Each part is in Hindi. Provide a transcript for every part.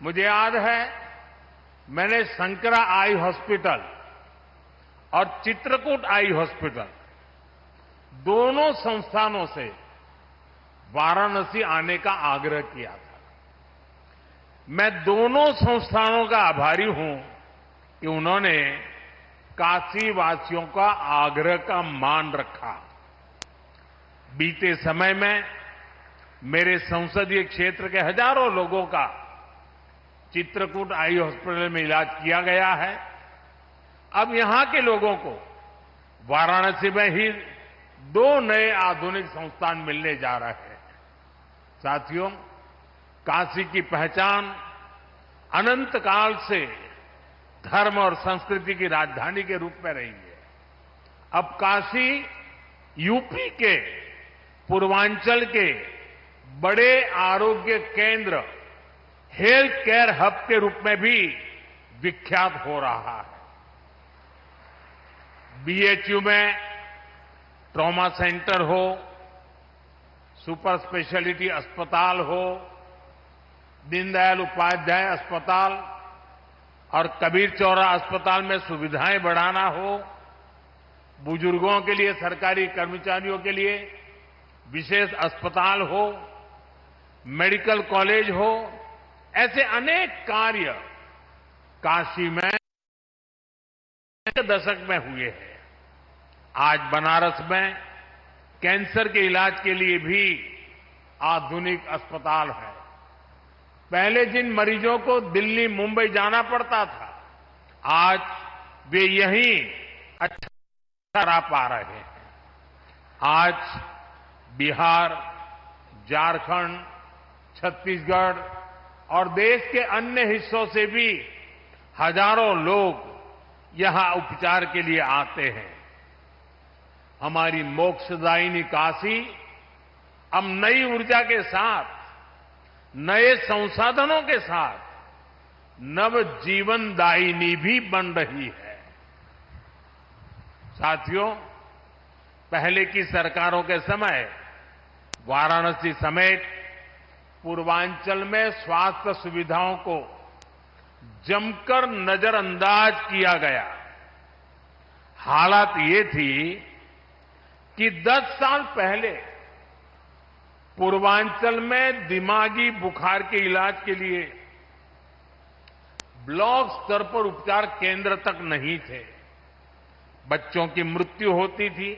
मुझे याद है मैंने शंकरा आई हॉस्पिटल और चित्रकूट आई हॉस्पिटल दोनों संस्थानों से वाराणसी आने का आग्रह किया था। मैं दोनों संस्थानों का आभारी हूं कि उन्होंने काशी वासियों का आग्रह का मान रखा। बीते समय में मेरे संसदीय क्षेत्र के हजारों लोगों का चित्रकूट आई हॉस्पिटल में इलाज किया गया है। अब यहां के लोगों को वाराणसी में ही 2 नए आधुनिक संस्थान मिलने जा रहे हैं। साथियों, काशी की पहचान अनंत काल से धर्म और संस्कृति की राजधानी के रूप में रही है। अब काशी यूपी के पूर्वांचल के बड़े आरोग्य केंद्र हेल्थ केयर हब के रूप में भी विख्यात हो रहा है। बीएचयू में ट्रॉमा सेंटर हो, सुपर स्पेशलिटी अस्पताल हो, दीनदयाल उपाध्याय अस्पताल और कबीर चौरा अस्पताल में सुविधाएं बढ़ाना हो, बुजुर्गों के लिए, सरकारी कर्मचारियों के लिए विशेष अस्पताल हो, मेडिकल कॉलेज हो, ऐसे अनेक कार्य काशी में दशक में हुए हैं। आज बनारस में कैंसर के इलाज के लिए भी आधुनिक अस्पताल है। पहले जिन मरीजों को दिल्ली, मुंबई जाना पड़ता था, आज वे यहीं अच्छा करा पा रहे हैं। आज बिहार, झारखंड, छत्तीसगढ़ और देश के अन्य हिस्सों से भी हजारों लोग यहां उपचार के लिए आते हैं। हमारी मोक्षदायिनी काशी अब नई ऊर्जा के साथ, नए संसाधनों के साथ नव जीवनदायिनी भी बन रही है। साथियों, पहले की सरकारों के समय वाराणसी समेत पूर्वांचल में स्वास्थ्य सुविधाओं को जमकर नजरअंदाज किया गया। हालत ये थी कि 10 साल पहले पूर्वांचल में दिमागी बुखार के इलाज के लिए ब्लॉक स्तर पर उपचार केंद्र तक नहीं थे। बच्चों की मृत्यु होती थी,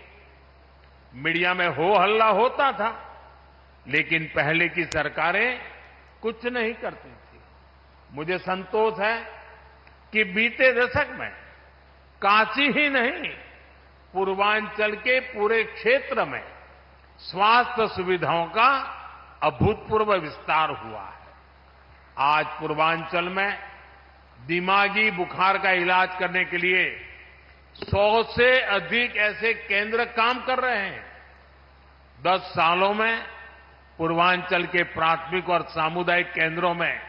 मीडिया में हो हल्ला होता था, लेकिन पहले की सरकारें कुछ नहीं करती थी। मुझे संतोष है कि बीते दशक में काशी ही नहीं, पूर्वांचल के पूरे क्षेत्र में स्वास्थ्य सुविधाओं का अभूतपूर्व विस्तार हुआ है। आज पूर्वांचल में दिमागी बुखार का इलाज करने के लिए 100 से अधिक ऐसे केंद्र काम कर रहे हैं। 10 सालों में पूर्वांचल के प्राथमिक और सामुदायिक केंद्रों में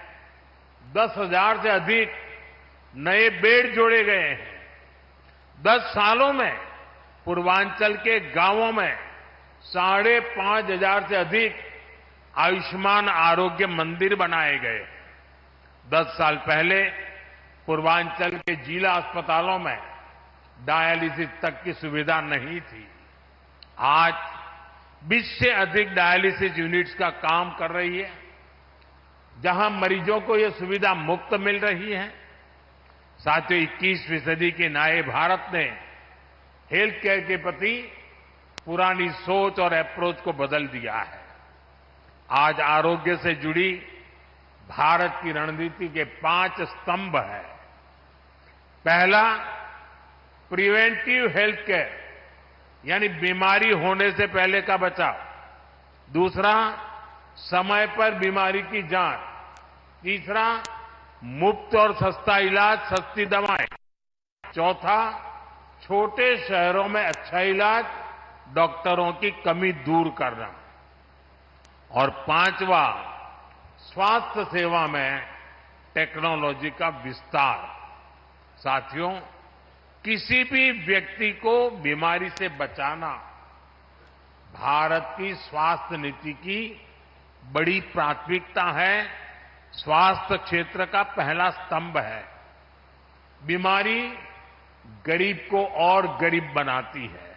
10,000 से अधिक नए बेड जोड़े गए हैं। 10 सालों में पूर्वांचल के गांवों में 5,500 से अधिक आयुष्मान आरोग्य मंदिर बनाए गए। 10 साल पहले पूर्वांचल के जिला अस्पतालों में डायलिसिस तक की सुविधा नहीं थी। आज 20 से अधिक डायलिसिस यूनिट्स का काम कर रही है, जहां मरीजों को यह सुविधा मुफ्त मिल रही है। साथियों, 21वीं सदी के नए भारत ने हेल्थ केयर के प्रति पुरानी सोच और अप्रोच को बदल दिया है। आज आरोग्य से जुड़ी भारत की रणनीति के 5 स्तंभ हैं। पहला, प्रिवेंटिव हेल्थ केयर, यानी बीमारी होने से पहले का बचाव। दूसरा, समय पर बीमारी की जांच। तीसरा, मुफ्त और सस्ता इलाज, सस्ती दवाएं। चौथा, छोटे शहरों में अच्छा इलाज, डॉक्टरों की कमी दूर करना। और पांचवा, स्वास्थ्य सेवा में टेक्नोलॉजी का विस्तार। साथियों, किसी भी व्यक्ति को बीमारी से बचाना भारत की स्वास्थ्य नीति की बड़ी प्राथमिकता है स्वास्थ्य क्षेत्र का पहला स्तंभ है। बीमारी गरीब को और गरीब बनाती है।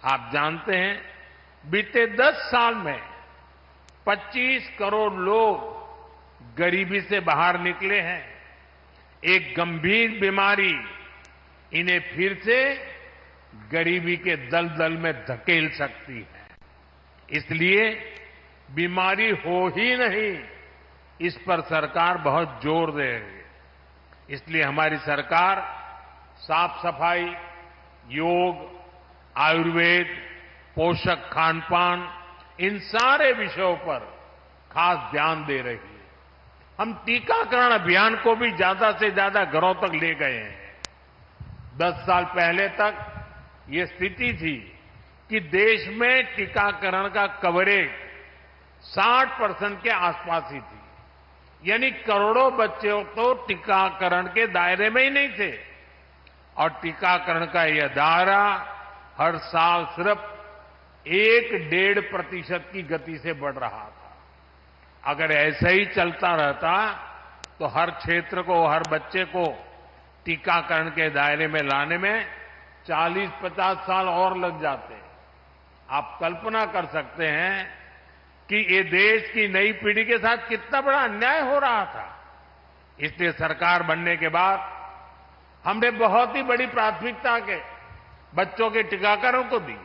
आप जानते हैं, बीते 10 साल में 25 करोड़ लोग गरीबी से बाहर निकले हैं। एक गंभीर बीमारी इन्हें फिर से गरीबी के दलदल में धकेल सकती है। इसलिए बीमारी हो ही नहीं, इस पर सरकार बहुत जोर दे रही है। इसलिए हमारी सरकार साफ सफाई, योग, आयुर्वेद, पोषक खान-पान, इन सारे विषयों पर खास ध्यान दे रही है। हम टीकाकरण अभियान को भी ज्यादा से ज्यादा घरों तक ले गए हैं। 10 साल पहले तक ये स्थिति थी कि देश में टीकाकरण का कवरेज 60% के आसपास ही थी। यानी करोड़ों बच्चे तो टीकाकरण के दायरे में ही नहीं थे और टीकाकरण का यह दायरा हर साल सिर्फ 1-1.5% की गति से बढ़ रहा था। अगर ऐसा ही चलता रहता तो हर क्षेत्र को, हर बच्चे को टीकाकरण के दायरे में लाने में 40-50 साल और लग जाते। आप कल्पना कर सकते हैं कि ये देश की नई पीढ़ी के साथ कितना बड़ा अन्याय हो रहा था। इसलिए सरकार बनने के बाद हमने बहुत ही बड़ी प्राथमिकता के बच्चों के टीकाकरण को दी,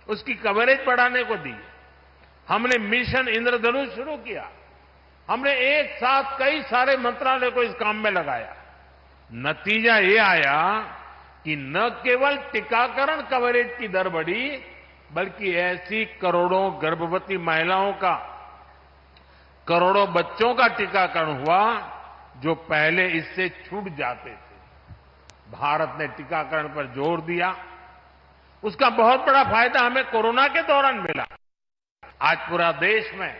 उसकी कवरेज बढ़ाने को दी। हमने मिशन इंद्रधनुष शुरू किया। हमने एक साथ कई सारे मंत्रालय को इस काम में लगाया। नतीजा ये आया कि न केवल टीकाकरण कवरेज की दर बढ़ी, बल्कि ऐसी करोड़ों गर्भवती महिलाओं का, करोड़ों बच्चों का टीकाकरण हुआ जो पहले इससे छूट जाते थे। भारत ने टीकाकरण पर जोर दिया। उसका बहुत बड़ा फायदा हमें कोरोना के दौरान मिला। आज पूरा देश में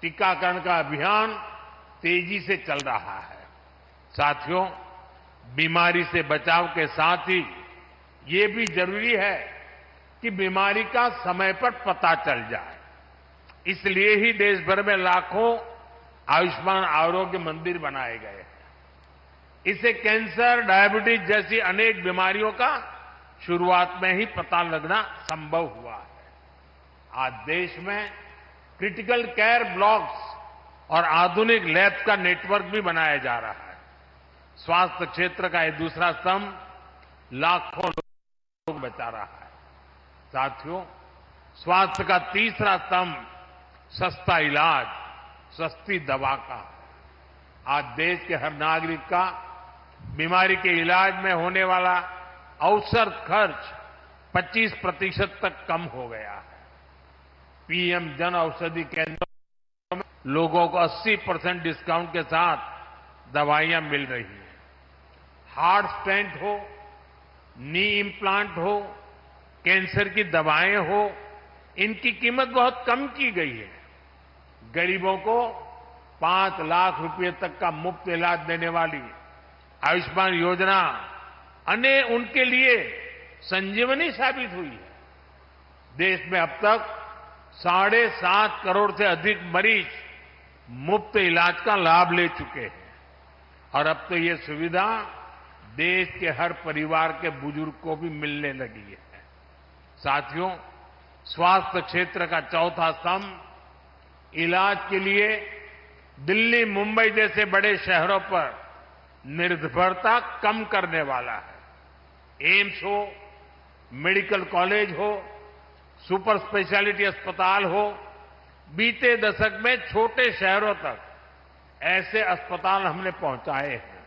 टीकाकरण का अभियान तेजी से चल रहा है। साथियों, बीमारी से बचाव के साथ ही ये भी जरूरी है कि बीमारी का समय पर पता चल जाए। इसलिए ही देश भर में लाखों आयुष्मान आरोग्य मंदिर बनाए गए हैं। इससे कैंसर, डायबिटीज जैसी अनेक बीमारियों का शुरुआत में ही पता लगना संभव हुआ है। आज देश में क्रिटिकल केयर ब्लॉक्स और आधुनिक लैब्स का नेटवर्क भी बनाया जा रहा है। स्वास्थ्य क्षेत्र का ये दूसरा स्तंभ लाखों लोग बचा रहा है। साथियों, स्वास्थ्य का तीसरा स्तंभ सस्ता इलाज, सस्ती दवा का है। आज देश के हर नागरिक का बीमारी के इलाज में होने वाला औसत खर्च 25% तक कम हो गया है। पीएम जन औषधि केंद्रों में लोगों को 80% डिस्काउंट के साथ दवाइयां मिल रही हैं। हार्ट स्टेंट हो, नी इम्प्लांट हो, कैंसर की दवाएं हो, इनकी कीमत बहुत कम की गई है। गरीबों को 5 लाख रुपए तक का मुफ्त इलाज देने वाली आयुष्मान योजना उनके लिए संजीवनी साबित हुई है। देश में अब तक 7.5 करोड़ से अधिक मरीज मुफ्त इलाज का लाभ ले चुके हैं और अब तो ये सुविधा देश के हर परिवार के बुजुर्ग को भी मिलने लगी है। साथियों, स्वास्थ्य क्षेत्र का चौथा स्तंभ इलाज के लिए दिल्ली, मुंबई जैसे बड़े शहरों पर निर्भरता कम करने वाला है। एम्स हो, मेडिकल कॉलेज हो, सुपर स्पेशलिटी अस्पताल हो, बीते दशक में छोटे शहरों तक ऐसे अस्पताल हमने पहुंचाए हैं।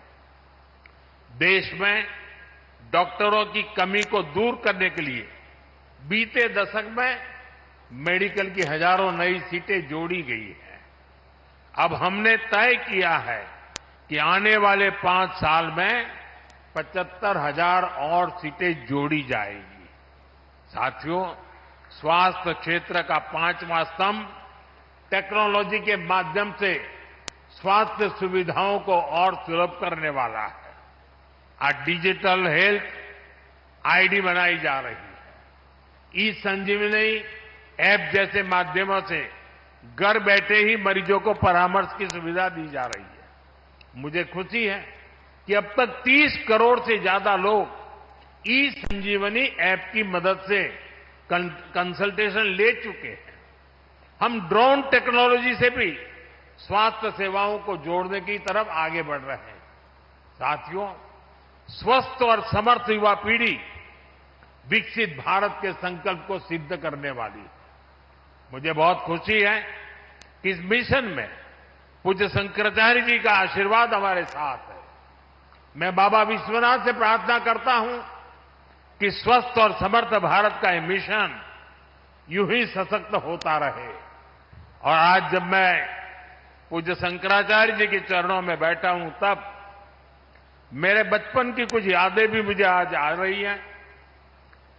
देश में डॉक्टरों की कमी को दूर करने के लिए बीते दशक में मेडिकल की हजारों नई सीटें जोड़ी गई हैं। अब हमने तय किया है कि आने वाले 5 साल में 75,000 और सीटें जोड़ी जाएगी। साथियों, स्वास्थ्य क्षेत्र का 5वां स्तंभ टेक्नोलॉजी के माध्यम से स्वास्थ्य सुविधाओं को और सुलभ करने वाला है। आज डिजिटल हेल्थ आईडी बनाई जा रही है। ई संजीवनी ऐप जैसे माध्यमों से घर बैठे ही मरीजों को परामर्श की सुविधा दी जा रही है। मुझे खुशी है कि अब तक 30 करोड़ से ज्यादा लोग ई संजीवनी ऐप की मदद से कंसल्टेशन ले चुके हैं। हम ड्रोन टेक्नोलॉजी से भी स्वास्थ्य सेवाओं को जोड़ने की तरफ आगे बढ़ रहे हैं। साथियों, स्वस्थ और समर्थ युवा पीढ़ी विकसित भारत के संकल्प को सिद्ध करने वाली। मुझे बहुत खुशी है कि इस मिशन में पूज्य शंकराचार्य जी का आशीर्वाद हमारे साथ है। मैं बाबा विश्वनाथ से प्रार्थना करता हूं कि स्वस्थ और समर्थ भारत का ये मिशन यूं ही सशक्त होता रहे। और आज जब मैं पूज्य शंकराचार्य जी के चरणों में बैठा हूं, तब मेरे बचपन की कुछ यादें भी मुझे आज आ रही हैं।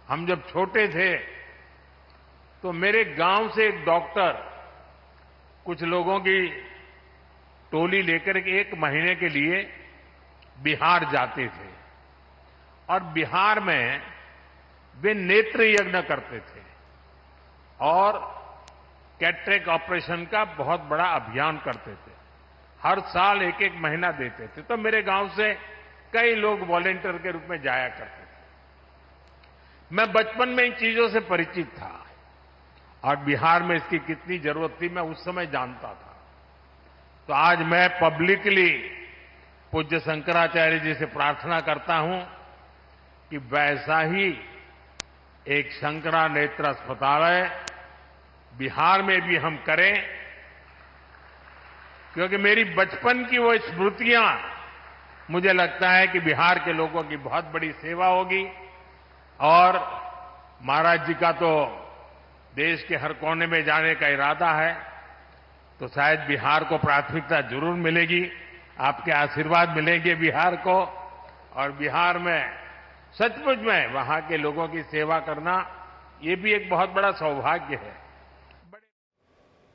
हम जब छोटे थे तो मेरे गांव से एक डॉक्टर कुछ लोगों की टोली लेकर के 1 महीने के लिए बिहार जाते थे और बिहार में वे नेत्र यज्ञ करते थे और कैटरेक्ट ऑपरेशन का बहुत बड़ा अभियान करते थे। हर साल 1-1 महीना देते थे। तो मेरे गांव से कई लोग वॉलेंटियर के रूप में जाया करते थे। मैं बचपन में इन चीजों से परिचित था और बिहार में इसकी कितनी जरूरत थी मैं उस समय जानता था। तो आज मैं पब्लिकली पूज्य शंकराचार्य जी से प्रार्थना करता हूं कि वैसा ही एक शंकरा नेत्र अस्पताल बिहार में भी हम करें, क्योंकि मेरी बचपन की वो स्मृतियां मुझे लगता है कि बिहार के लोगों की बहुत बड़ी सेवा होगी। और महाराज जी का तो देश के हर कोने में जाने का इरादा है, तो शायद बिहार को प्राथमिकता जरूर मिलेगी। आपके आशीर्वाद मिलेंगे बिहार को, और बिहार में सचमुच में वहां के लोगों की सेवा करना ये भी एक बहुत बड़ा सौभाग्य है।